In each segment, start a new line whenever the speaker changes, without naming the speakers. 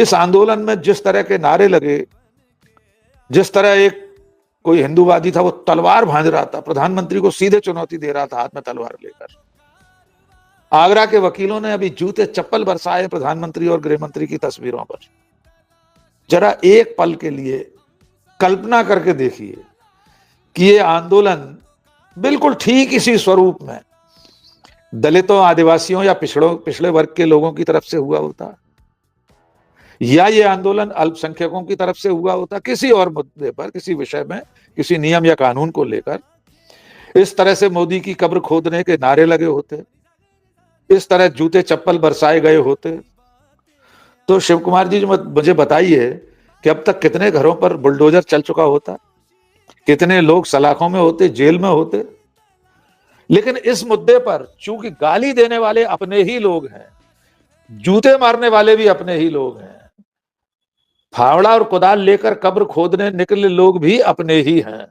इस आंदोलन में जिस तरह के नारे लगे, जिस तरह एक कोई हिंदूवादी था वो तलवार भांज रहा था, प्रधानमंत्री को सीधे चुनौती दे रहा था हाथ में तलवार लेकर। आगरा के वकीलों ने अभी जूते चप्पल बरसाए प्रधानमंत्री और गृह मंत्री की तस्वीरों पर। जरा एक पल के लिए कल्पना करके देखिए कि ये आंदोलन बिल्कुल ठीक इसी स्वरूप में दलितों, आदिवासियों या पिछड़े वर्ग के लोगों की तरफ से हुआ होता, या ये आंदोलन अल्पसंख्यकों की तरफ से हुआ होता, किसी और मुद्दे पर, किसी विषय में, किसी नियम या कानून को लेकर इस तरह से मोदी की कब्र खोदने के नारे लगे होते, इस तरह जूते चप्पल बरसाए गए होते, तो शिव कुमार जी मुझे बताइए कि अब तक कितने घरों पर बुलडोजर चल चुका होता, कितने लोग सलाखों में होते, जेल में होते। लेकिन इस मुद्दे पर चूंकि गाली देने वाले अपने ही लोग हैं, जूते मारने वाले भी अपने ही लोग हैं, फावड़ा और कुदाल लेकर कब्र खोदने निकले लोग भी अपने ही हैं,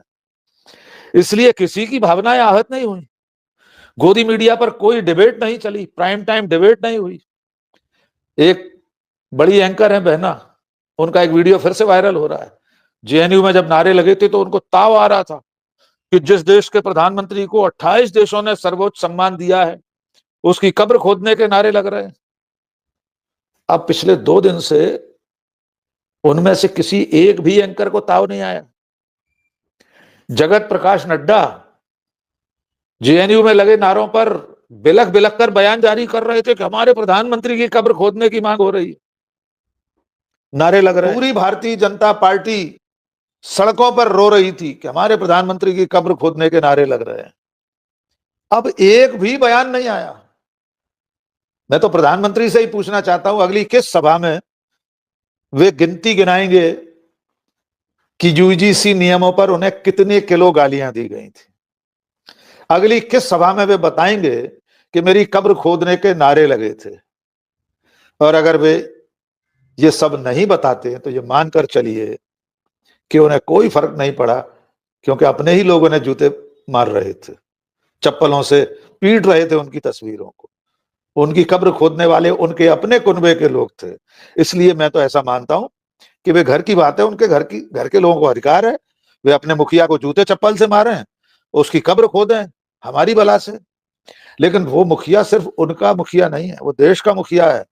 इसलिए किसी की भावनाएं आहत नहीं हुई। गोदी मीडिया पर कोई डिबेट नहीं चली, प्राइम टाइम डिबेट नहीं हुई। एक बड़ी एंकर है बहना, उनका एक वीडियो फिर से वायरल हो रहा है। जेएनयू में जब नारे लगे थे तो उनको ताव आ रहा था कि जिस देश के प्रधानमंत्री को 28 देशों ने सर्वोच्च सम्मान दिया है, उसकी कब्र खोदने के नारे लग रहे हैं। अब पिछले 2 दिन से उनमें से किसी एक भी एंकर को ताव नहीं आया। जगत प्रकाश नड्डा जेएनयू में लगे नारों पर बिलख बिलख कर बयान जारी कर रहे थे कि हमारे प्रधानमंत्री की कब्र खोदने की मांग हो रही है, नारे लग रहे हैं। पूरी भारतीय जनता पार्टी सड़कों पर रो रही थी कि हमारे प्रधानमंत्री की कब्र खोदने के नारे लग रहे हैं। अब एक भी बयान नहीं आया। मैं तो प्रधानमंत्री से ही पूछना चाहता हूं, अगली किस सभा में वे गिनती गिनाएंगे कि यूजीसी नियमों पर उन्हें कितने किलो गालियां दी गई थी? अगली किस सभा में वे बताएंगे कि मेरी कब्र खोदने के नारे लगे थे? और अगर वे ये सब नहीं बताते तो ये मानकर चलिए कि उन्हें कोई फर्क नहीं पड़ा, क्योंकि अपने ही लोगों ने जूते मार रहे थे, चप्पलों से पीट रहे थे उनकी तस्वीरों को। उनकी कब्र खोदने वाले उनके अपने कुनबे के लोग थे। इसलिए मैं तो ऐसा मानता हूं कि वे घर की बात है, उनके घर के लोगों को अधिकार है, वे अपने मुखिया को जूते चप्पल से मारें, उसकी कब्र खोदें हमारी बला से। लेकिन वो मुखिया सिर्फ उनका मुखिया नहीं है, वो देश का मुखिया है।